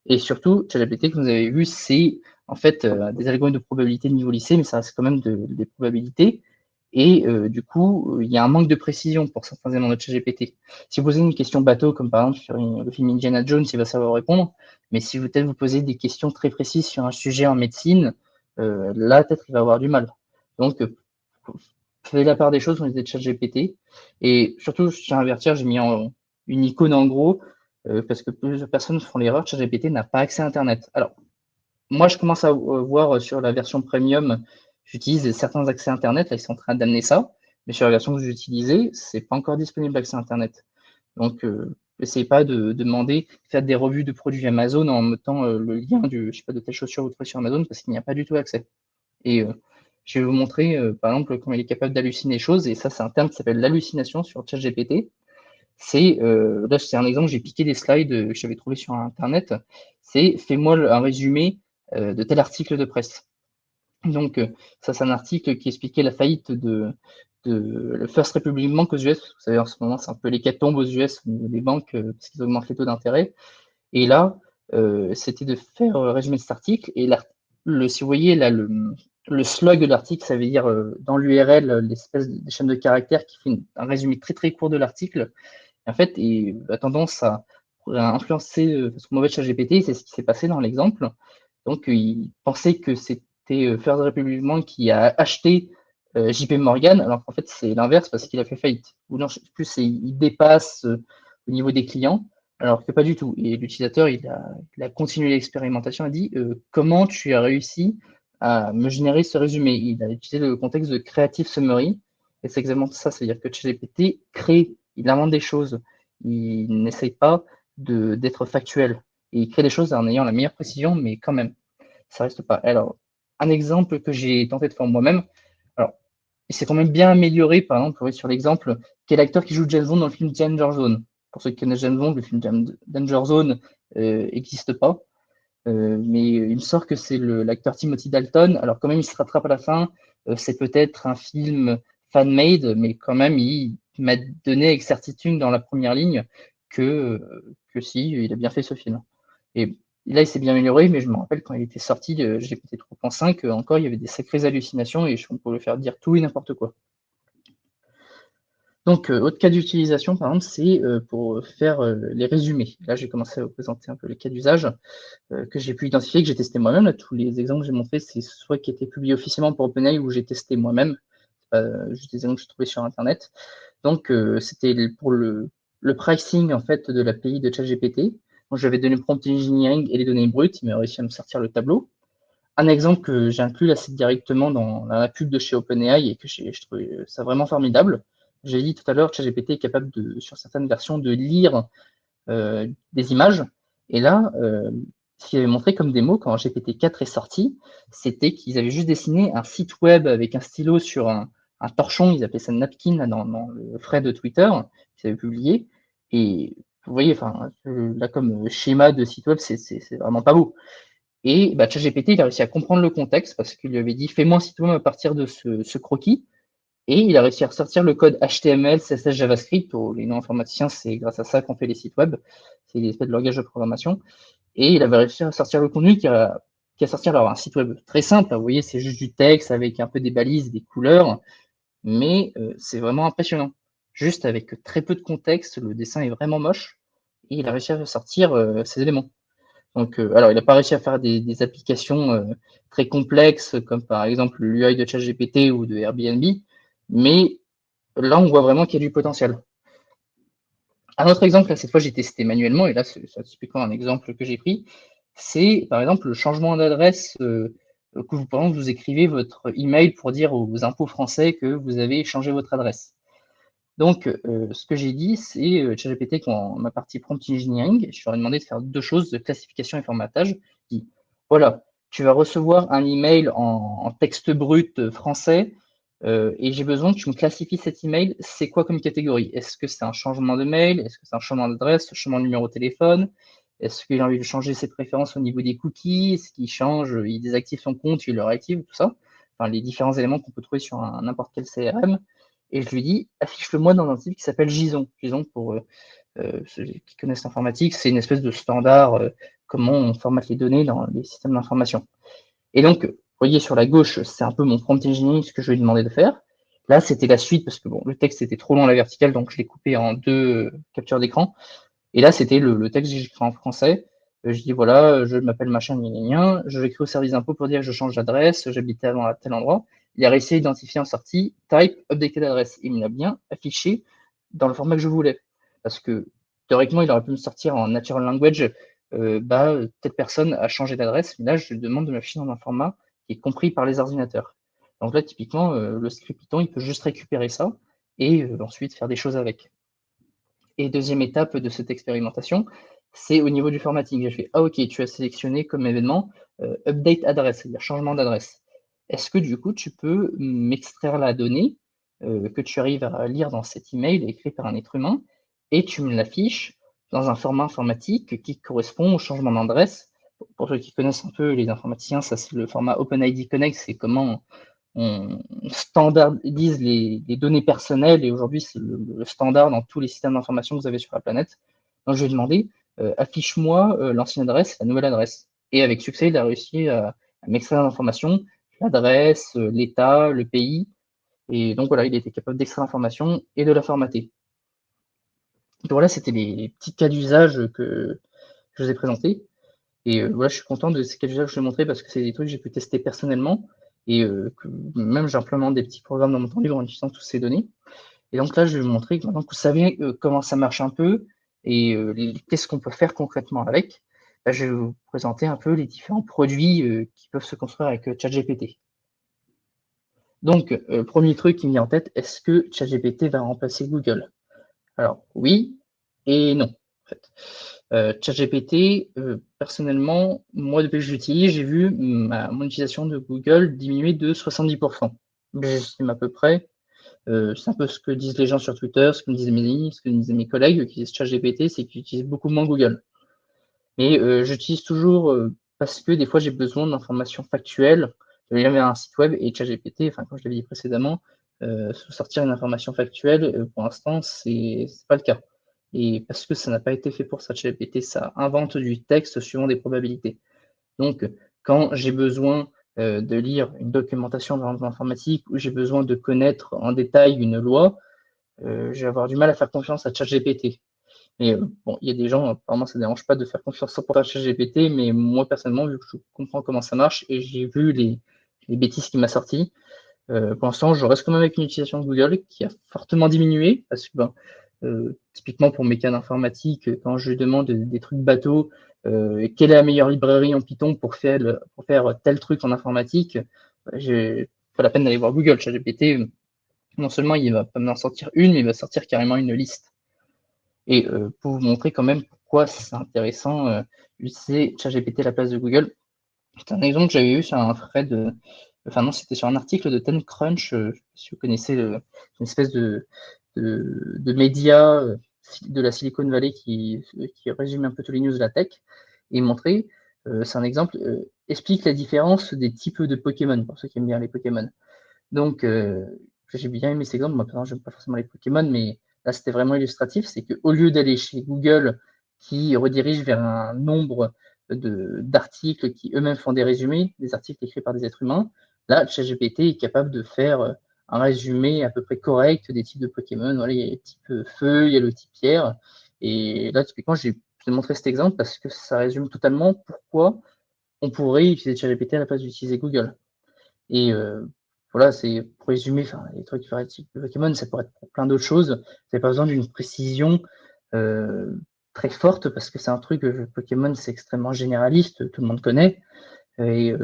Et surtout, ChatGPT, comme vous avez vu, c'est en fait des algorithmes de probabilité de niveau lycée, mais ça reste quand même des probabilités. Et du coup, il y a un manque de précision pour certains éléments de ChatGPT. Si vous posez une question bateau, comme par exemple sur le film Indiana Jones, il va savoir répondre. Mais si vous peut-être vous posez des questions très précises sur un sujet en médecine, là, peut-être il va avoir du mal. Donc, faites la part des choses, on les ChatGPT. Et surtout, je tiens à avertir, j'ai mis une icône en gros. parce que plusieurs personnes font l'erreur, ChatGPT n'a pas accès à internet. Alors, moi, je commence à voir sur la version premium, j'utilise certains accès internet, là, ils sont en train d'amener ça, mais sur la version que j'utilisais, c'est pas encore disponible l'accès internet. Donc, essayez pas de demander, faire des revues de produits Amazon en mettant le lien je sais pas, de telle chaussure que vous trouvez sur Amazon parce qu'il n'y a pas du tout accès. Et je vais vous montrer, par exemple, comment il est capable d'halluciner les choses. Et ça, c'est un terme qui s'appelle l'hallucination sur ChatGPT. Là, c'est un exemple, j'ai piqué des slides que j'avais trouvé sur Internet. C'est fais-moi un résumé de tel article de presse. Donc, ça, c'est un article qui expliquait la faillite de le First Republic Bank aux US. Vous savez, en ce moment, c'est un peu l'hécatombe aux US au niveau des banques parce qu'ils augmentent les taux d'intérêt. Et là, c'était de faire résumer cet article. Et si vous voyez là, le slug de l'article, ça veut dire dans l'URL l'espèce de chaîne de caractères qui fait un résumé très très court de l'article. En fait, il a tendance à influencer parce qu'on mauvais ChatGPT, c'est ce qui s'est passé dans l'exemple. Donc, il pensait que c'était First Republic Bank qui a acheté JP Morgan, alors qu'en fait, c'est l'inverse parce qu'il a fait faillite. Ou non, je sais plus, il dépasse au niveau des clients, alors que pas du tout. Et l'utilisateur, il a continué l'expérimentation, a dit comment tu as réussi à me générer ce résumé. Il a utilisé le contexte de Creative Summary, et c'est exactement ça, c'est-à-dire que ChatGPT crée, il invente des choses, il n'essaye pas d'être factuel. Et il crée des choses en ayant la meilleure précision, mais quand même, ça reste pas. Alors, un exemple que j'ai tenté de faire moi-même, alors, il s'est quand même bien amélioré, par exemple, sur l'exemple, quel acteur qui joue James Bond dans le film Danger Zone. Pour ceux qui connaissent James Bond, le film Danger Zone n'existe pas. Mais il me sort que c'est l'acteur Timothy Dalton. Alors quand même, il se rattrape à la fin. C'est peut-être un film fan-made, mais quand même, il m'a donné avec certitude dans la première ligne que si, il a bien fait ce film. Et là, il s'est bien amélioré, mais je me rappelle quand il était sorti, GPT 3.5, encore, il y avait des sacrées hallucinations et on pouvait faire dire tout et n'importe quoi. Donc, autre cas d'utilisation, par exemple, c'est pour faire les résumés. Là, j'ai commencé à vous présenter un peu les cas d'usage que j'ai pu identifier, que j'ai testé moi-même. Tous les exemples que j'ai montrés, c'est soit qui étaient publiés officiellement pour OpenAI ou j'ai testé moi-même, juste des exemples que j'ai trouvés sur Internet. Donc, c'était pour le pricing en fait de l'API de ChatGPT. Donc, j'avais donné prompt engineering et les données brutes, il m'a réussi à me sortir le tableau. Un exemple que j'ai inclus là, c'est directement dans la pub de chez OpenAI et que je trouvais ça vraiment formidable. J'ai dit tout à l'heure, ChatGPT est capable sur certaines versions de lire des images. Et là, ce qu'ils avaient montré comme démo quand GPT-4 est sorti, c'était qu'ils avaient juste dessiné un site web avec un stylo sur un torchon, ils appelaient ça napkin là, dans le thread de Twitter, qu'ils avaient publié. Et vous voyez, enfin, là, comme schéma de site web, c'est vraiment pas beau. Et bah, ChatGPT, il a réussi à comprendre le contexte parce qu'il lui avait dit fais-moi un site web à partir de ce croquis. Et il a réussi à ressortir le code HTML, CSS, JavaScript. Pour les non-informaticiens, c'est grâce à ça qu'on fait les sites web. C'est des espèces de langage de programmation. Et il avait réussi à sortir le contenu qui a sorti alors un site web très simple. Vous voyez, c'est juste du texte avec un peu des balises, des couleurs. Mais c'est vraiment impressionnant. Juste avec très peu de contexte, le dessin est vraiment moche. Et il a réussi à sortir ces éléments. Donc, alors, il n'a pas réussi à faire des applications très complexes, comme par exemple l'UI de ChatGPT ou de Airbnb, mais là, on voit vraiment qu'il y a du potentiel. Un autre exemple, là, cette fois, j'ai testé manuellement, et là, c'est typiquement un exemple que j'ai pris, c'est par exemple le changement d'adresse que vous, par exemple, vous écrivez votre email pour dire aux impôts français que vous avez changé votre adresse. Donc, ce que j'ai dit, c'est ChatGPT, dans ma partie prompt engineering, je leur ai demandé de faire deux choses, de classification et formatage. Je dis, voilà, tu vas recevoir un email en texte brut français et j'ai besoin que tu me classifies cet email. C'est quoi comme catégorie? Est-ce que c'est un changement de mail? Est-ce que c'est un changement d'adresse, un changement de numéro de téléphone? Est-ce qu'il a envie de changer ses préférences au niveau des cookies? Est-ce qu'il change, il désactive son compte, il le réactive, tout ça? Enfin, les différents éléments qu'on peut trouver sur n'importe quel CRM. Et je lui dis, affiche-le-moi dans un type qui s'appelle JSON. JSON, pour ceux qui connaissent l'informatique, c'est une espèce de standard, comment on formate les données dans les systèmes d'information. Et donc, vous voyez sur la gauche, c'est un peu mon prompt engineering, ce que je lui ai demandé de faire. Là, c'était la suite, parce que bon, le texte était trop long à la verticale, donc je l'ai coupé en deux captures d'écran. Et là, c'était le texte que j'écris en français. Je dis, voilà, je m'appelle machin, je vais écrire au service d'impôt pour dire que je change d'adresse, j'habitais avant à tel endroit. Il a réussi à identifier en sortie, type, updater l'adresse. Il me l'a bien affiché dans le format que je voulais. Parce que théoriquement, il aurait pu me sortir en natural language, telle personne a changé d'adresse, mais là, je demande de m'afficher dans un format qui est compris par les ordinateurs. Donc là, typiquement, le script Python, il peut juste récupérer ça et ensuite faire des choses avec. Et deuxième étape de cette expérimentation, c'est au niveau du formatting. Je fais: «Ah OK, tu as sélectionné comme événement, update adresse», c'est-à-dire changement d'adresse. Est-ce que du coup, tu peux m'extraire la donnée, que tu arrives à lire dans cet email écrit par un être humain et tu me l'affiches dans un format informatique qui correspond au changement d'adresse? Pour ceux qui connaissent un peu les informaticiens, ça c'est le format OpenID Connect, c'est comment on standardise les données personnelles et aujourd'hui, c'est le standard dans tous les systèmes d'information que vous avez sur la planète. Donc, je lui ai demandé, affiche-moi l'ancienne adresse, la nouvelle adresse. Et avec succès, il a réussi à m'extraire l'information, l'adresse, l'état, le pays. Et donc, voilà, il était capable d'extraire l'information et de la formater. Donc, voilà, c'était les petits cas d'usage que je vous ai présentés. Et voilà, je suis content de ces cas d'usage que je vous ai montrés parce que c'est des trucs que j'ai pu tester personnellement et que même j'implémente des petits programmes dans mon temps libre en utilisant toutes ces données. Et donc là, je vais vous montrer que maintenant que vous savez comment ça marche un peu et qu'est-ce qu'on peut faire concrètement avec, je vais vous présenter un peu les différents produits qui peuvent se construire avec ChatGPT. Donc, premier truc qui me vient en tête, est-ce que ChatGPT va remplacer Google? Alors oui et non, en fait. ChatGPT, personnellement, moi, depuis que je l'utilise, j'ai vu mon utilisation de Google diminuer de 70 j'estime à peu près. C'est un peu ce que disent les gens sur Twitter, ce que me disent mes amis, ce que me disent mes collègues qui utilisent ChatGPT, c'est qu'ils utilisent beaucoup moins Google. Mais j'utilise toujours, parce que des fois, j'ai besoin d'informations factuelles. Je vais aller vers un site web et ChatGPT, enfin, comme je l'avais dit précédemment, sortir une information factuelle, pour l'instant, c'est pas le cas. Et parce que ça n'a pas été fait pour ça, ChatGPT, ça invente du texte suivant des probabilités. Donc, quand j'ai besoin de lire une documentation dans l'informatique ou j'ai besoin de connaître en détail une loi, je vais avoir du mal à faire confiance à ChatGPT. Mais bon, il y a des gens, apparemment, ça ne dérange pas de faire confiance 100% à ChatGPT, mais moi, personnellement, vu que je comprends comment ça marche et j'ai vu les bêtises qu'il m'a sorties, pour l'instant, je reste quand même avec une utilisation de Google qui a fortement diminué parce que, typiquement pour mes cas d'informatique, quand je demande des trucs bateaux, quelle est la meilleure librairie en Python pour faire tel truc en informatique, j'ai pas la peine d'aller voir Google. ChatGPT, non seulement il va pas m'en sortir une, mais il va sortir carrément une liste. Et pour vous montrer quand même pourquoi c'est intéressant d'utiliser ChatGPT à la place de Google, c'est un exemple que j'avais eu sur un thread, enfin non, c'était sur un article de TechCrunch, si vous connaissez une espèce de média de la Silicon Valley qui résume un peu tous les news de la tech, et montrer, c'est un exemple, explique la différence des types de Pokémon, pour ceux qui aiment bien les Pokémon. Donc, j'ai bien aimé cet exemple. Moi, personnellement, j'aime pas forcément les Pokémon, mais là, c'était vraiment illustratif. C'est qu'au lieu d'aller chez Google, qui redirige vers un nombre d'articles qui eux-mêmes font des résumés, des articles écrits par des êtres humains, là, ChatGPT est capable de faire un résumé à peu près correct des types de Pokémon. Voilà, il y a le type feu, il y a le type pierre. Et là, typiquement, j'ai montré cet exemple parce que ça résume totalement pourquoi on pourrait utiliser ChatGPT à la place d'utiliser Google. Et voilà, c'est pour résumer, enfin, les trucs type Pokémon, ça pourrait être pour plein d'autres choses. Vous n'avez pas besoin d'une précision très forte parce que c'est un truc, Pokémon, c'est extrêmement généraliste, tout le monde connaît. Et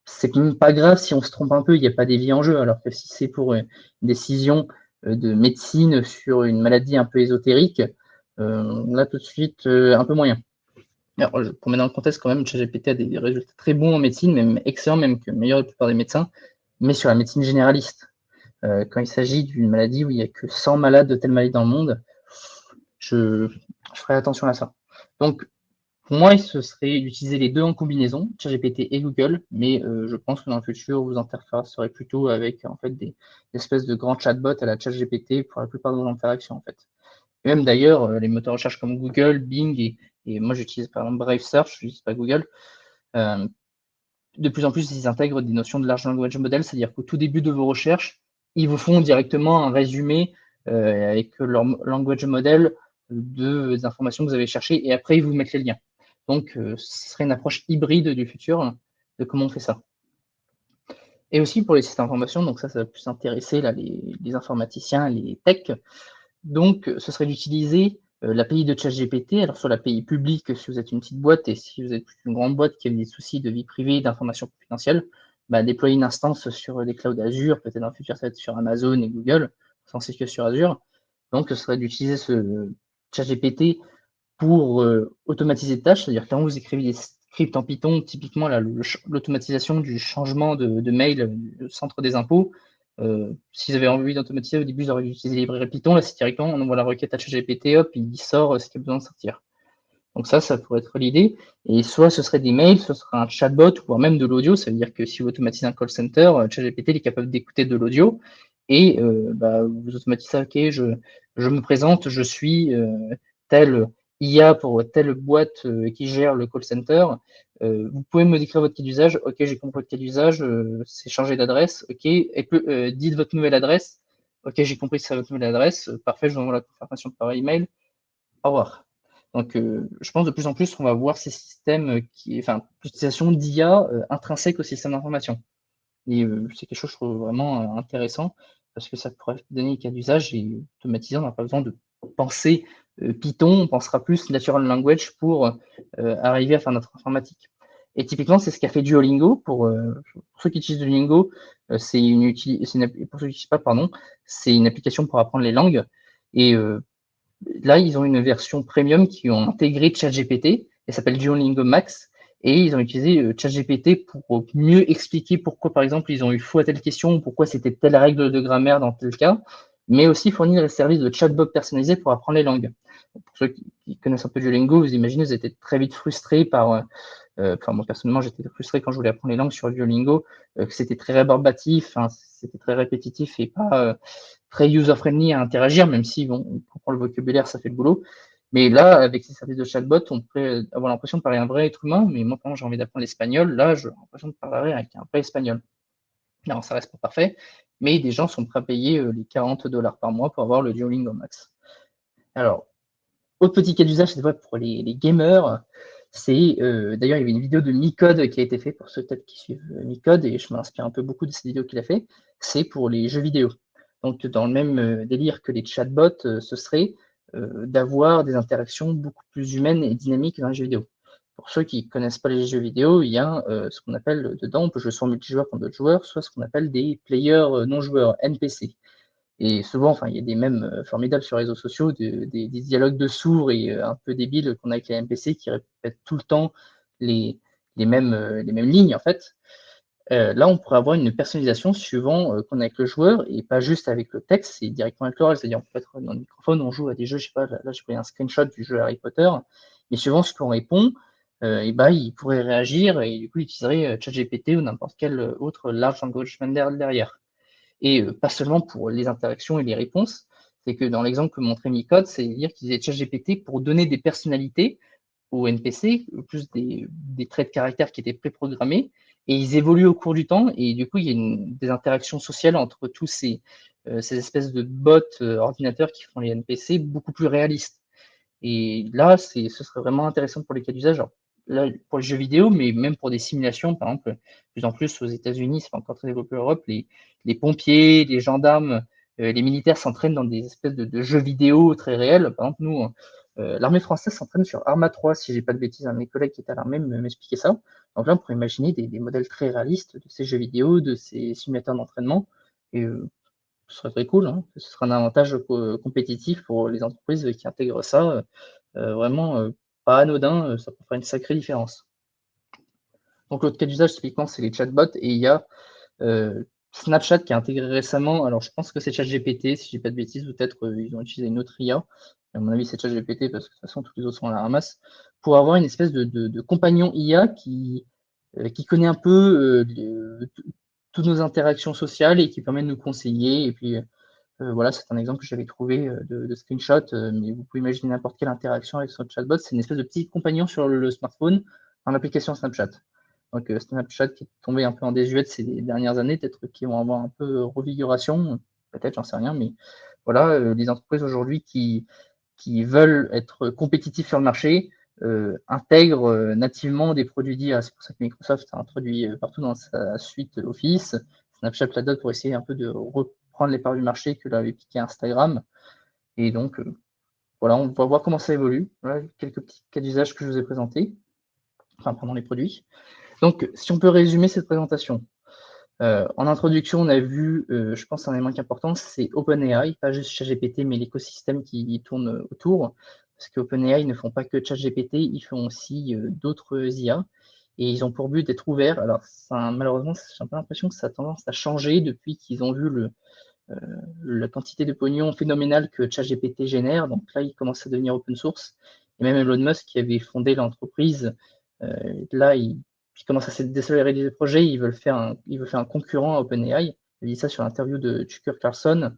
c'est même pas grave si on se trompe un peu, il n'y a pas des vies en jeu. Alors que si c'est pour une décision de médecine sur une maladie un peu ésotérique, là tout de suite, un peu moyen. Alors, pour mettre dans le contexte, quand même, ChatGPT a des résultats très bons en médecine, même excellents, même que meilleurs que la plupart des médecins, mais sur la médecine généraliste. Quand il s'agit d'une maladie où il n'y a que 100 malades de telle maladie dans le monde, je ferai attention à ça. Donc, pour moi, ce serait d'utiliser les deux en combinaison, ChatGPT et Google, mais je pense que dans le futur, vos interfaces seraient plutôt avec en fait des espèces de grands chatbots à la ChatGPT pour la plupart de vos interactions en fait. Et même d'ailleurs, les moteurs de recherche comme Google, Bing et moi j'utilise par exemple Brave Search, je n'utilise pas Google. De plus en plus, ils intègrent des notions de large language model, c'est-à-dire qu'au tout début de vos recherches, ils vous font directement un résumé avec leur language model des informations que vous avez cherchées et après ils vous mettent les liens. Donc, ce serait une approche hybride du futur de comment on fait ça. Et aussi pour les systèmes d'information, donc ça va plus intéresser là, les informaticiens, les techs. Donc, ce serait d'utiliser l'API de ChatGPT, alors sur l'API publique, si vous êtes une petite boîte et si vous êtes une grande boîte qui a des soucis de vie privée et d'informations confidentielles, déployer une instance sur les clouds Azure, peut-être dans le futur ça va être sur Amazon et Google, sans que sur Azure. Donc ce serait d'utiliser ce ChatGPT pour automatiser des tâches, c'est-à-dire que quand vous écrivez des scripts en Python, typiquement l'automatisation du changement de mail du centre des impôts, si vous avez envie d'automatiser, au début, j'aurais utilisé les librairies Python, là c'est directement, on envoie la requête à ChatGPT, hop, il sort ce qu'il a besoin de sortir. Donc ça pourrait être l'idée. Et soit ce serait des mails, soit ce serait un chatbot, voire même de l'audio. Ça veut dire que si vous automatisez un call center, ChatGPT est capable d'écouter de l'audio et vous automatisez, ok, je me présente, je suis tel IA pour telle boîte qui gère le call center. Vous pouvez me décrire votre cas d'usage. Ok, j'ai compris votre cas d'usage. C'est changer d'adresse. Ok, et dites votre nouvelle adresse. Ok, j'ai compris que c'est votre nouvelle adresse. Parfait, je vous envoie la confirmation par email. Au revoir. Donc, je pense de plus en plus qu'on va voir ces systèmes l'utilisation d'IA intrinsèque au système d'information. Et c'est quelque chose que je trouve vraiment intéressant parce que ça pourrait donner des cas d'usage et automatiser, on n'a pas besoin de penser Python, on pensera plus natural language pour arriver à faire notre informatique. Et typiquement, c'est ce qu'a fait Duolingo. Pour ceux qui utilisent Duolingo, pour ceux qui n'utilisent pas, pardon, c'est une application pour apprendre les langues. Et là, ils ont une version premium qui ont intégré ChatGPT, elle s'appelle Duolingo Max, et ils ont utilisé ChatGPT pour mieux expliquer pourquoi, par exemple, ils ont eu faux à telle question, pourquoi c'était telle règle de grammaire dans tel cas, mais aussi fournir des services de chatbot personnalisés pour apprendre les langues. Pour ceux qui connaissent un peu Duolingo, vous imaginez, vous étiez très vite frustrés par moi personnellement, j'étais frustré quand je voulais apprendre les langues sur Duolingo, que c'était très rébarbatif, c'était très répétitif et pas très user-friendly à interagir, même si bon, on comprend le vocabulaire, ça fait le boulot. Mais là, avec ces services de chatbot, on peut avoir l'impression de parler à un vrai être humain, mais moi, quand j'ai envie d'apprendre l'espagnol, là, j'ai l'impression de parler avec un vrai espagnol. Non, ça reste pas parfait, mais des gens sont prêts à payer les 40 $ par mois pour avoir le Duolingo Max. Alors, autre petit cas d'usage, c'est pour les gamers. C'est d'ailleurs, il y avait une vidéo de Micode qui a été faite pour ceux peut-être qui suivent Micode, et je m'inspire un peu beaucoup de cette vidéo qu'il a fait. C'est pour les jeux vidéo. Donc, dans le même délire que les chatbots, ce serait d'avoir des interactions beaucoup plus humaines et dynamiques dans les jeux vidéo. Pour ceux qui ne connaissent pas les jeux vidéo, il y a ce qu'on appelle dedans, on peut jouer soit en multijoueur contre d'autres joueurs, soit ce qu'on appelle des players non joueurs, NPC. Et souvent, il y a des mèmes formidables sur les réseaux sociaux, des dialogues de sourds et un peu débiles qu'on a avec les NPC qui répètent tout le temps les mêmes lignes, en fait. Là, on pourrait avoir une personnalisation suivant qu'on est avec le joueur et pas juste avec le texte, c'est directement avec l'oral. C'est-à-dire, on peut être dans le microphone, on joue à des jeux, je sais pas, là, j'ai pris un screenshot du jeu Harry Potter, mais suivant ce qu'on répond, il pourrait réagir et du coup, il utiliserait ChatGPT ou n'importe quel autre large language model derrière. Et pas seulement pour les interactions et les réponses, c'est que dans l'exemple que montrait Micode, c'est dire qu'ils utilisait ChatGPT pour donner des personnalités aux NPC, plus des traits de caractère qui étaient préprogrammés, et ils évoluent au cours du temps, et du coup, il y a des interactions sociales entre tous ces espèces de bots ordinateurs qui font les NPC beaucoup plus réalistes. Et là, ce serait vraiment intéressant pour les cas d'usage. Là, pour les jeux vidéo, mais même pour des simulations, par exemple, de plus en plus aux États-Unis, c'est pas encore très développé en Europe, les pompiers, les gendarmes, les militaires s'entraînent dans des espèces de jeux vidéo très réels. Par exemple, nous, l'armée française s'entraîne sur Arma 3, si j'ai pas de bêtises, un de mes collègues qui est à l'armée m'expliquait ça. Donc là, on pourrait imaginer des modèles très réalistes de ces jeux vidéo, de ces simulateurs d'entraînement. Et ce serait très cool, hein. Ce serait un avantage compétitif pour les entreprises qui intègrent ça. Vraiment pas anodin, ça peut faire une sacrée différence. Donc l'autre cas d'usage, typiquement, c'est les chatbots, et il y a Snapchat qui a intégré récemment, alors je pense que c'est ChatGPT, si je dis pas de bêtises, ou peut-être ils ont utilisé une autre IA, à mon avis c'est ChatGPT parce que de toute façon tous les autres sont à la ramasse, pour avoir une espèce de compagnon IA qui connaît un peu toutes nos interactions sociales et qui permet de nous conseiller. Et puis voilà, c'est un exemple que j'avais trouvé de screenshot, mais vous pouvez imaginer n'importe quelle interaction avec son chatbot. C'est une espèce de petit compagnon sur le smartphone dans l'application Snapchat. Donc Snapchat qui est tombé un peu en désuète ces dernières années, peut-être qu'ils vont avoir un peu revigoration, peut-être, j'en sais rien, mais voilà, les entreprises aujourd'hui qui veulent être compétitifs sur le marché intègrent nativement des produits d'IA. C'est pour ça que Microsoft a introduit partout dans sa suite Office. Snapchat l'adopte pour essayer un peu de reprendre les parts du marché que l'avait piqué Instagram. Et donc, Voilà, on va voir comment ça évolue. Voilà quelques petits cas d'usage que je vous ai présentés, enfin pendant les produits. Donc, si on peut résumer cette présentation, en introduction, on a vu, je pense un élément qui est important, c'est OpenAI, pas juste ChatGPT, mais l'écosystème qui tourne autour. Parce qu'OpenAI ne font pas que ChatGPT, ils font aussi d'autres IA. Et ils ont pour but d'être ouverts. Alors, malheureusement, j'ai un peu l'impression que ça a tendance à changer depuis qu'ils ont vu la quantité de pognon phénoménale que ChatGPT génère. Donc là, il commence à devenir open source. Et même Elon Musk, qui avait fondé l'entreprise, là, il commence à se décélérer des projets. Il veut faire un concurrent à OpenAI. Il a dit ça sur l'interview de Tucker Carlson.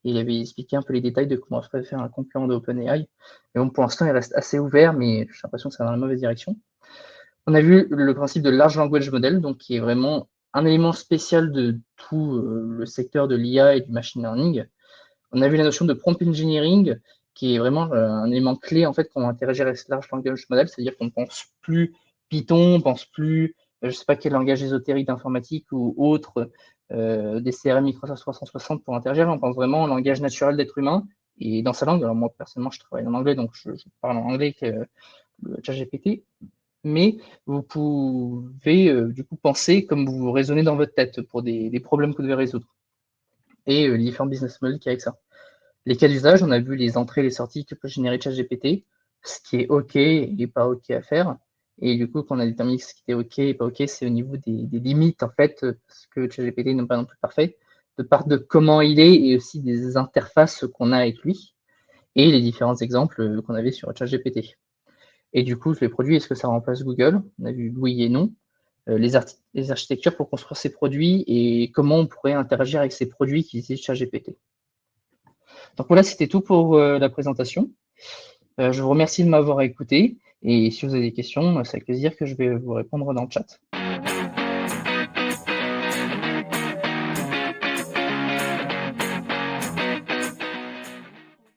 Et il avait expliqué un peu les détails de comment faire un concurrent de OpenAI. Mais bon, pour l'instant, il reste assez ouvert, mais j'ai l'impression que ça va dans la mauvaise direction. On a vu le principe de large language model, donc qui est vraiment un élément spécial de tout le secteur de l'IA et du machine learning. On a vu la notion de prompt engineering, qui est vraiment un élément clé en fait quand on interagit avec ce large language model, c'est-à-dire qu'on ne pense plus Python, on ne pense plus, je ne sais pas quel langage ésotérique d'informatique ou autre, des CRM Microsoft 360 pour interagir, on pense vraiment au langage naturel d'être humain et dans sa langue. Alors moi personnellement je travaille en anglais, donc je parle en anglais avec le ChatGPT, mais vous pouvez du coup penser comme vous raisonnez dans votre tête pour des problèmes que vous devez résoudre et les différents business models qu'il y a avec ça. Les cas d'usage, on a vu les entrées et les sorties que peut générer ChatGPT, ce qui est OK et pas OK à faire. Et du coup, quand on a déterminé ce qui était OK et pas OK, c'est au niveau des limites, en fait, parce que ChatGPT n'est pas non plus parfait, de part de comment il est et aussi des interfaces qu'on a avec lui, et les différents exemples qu'on avait sur ChatGPT. Et du coup, les produits, est-ce que ça remplace Google? On a vu oui et non. Les architectures pour construire ces produits et comment on pourrait interagir avec ces produits qui utilisent ChatGPT. Donc voilà, c'était tout pour la présentation. Je vous remercie de m'avoir écouté et si vous avez des questions, c'est avec plaisir que je vais vous répondre dans le chat.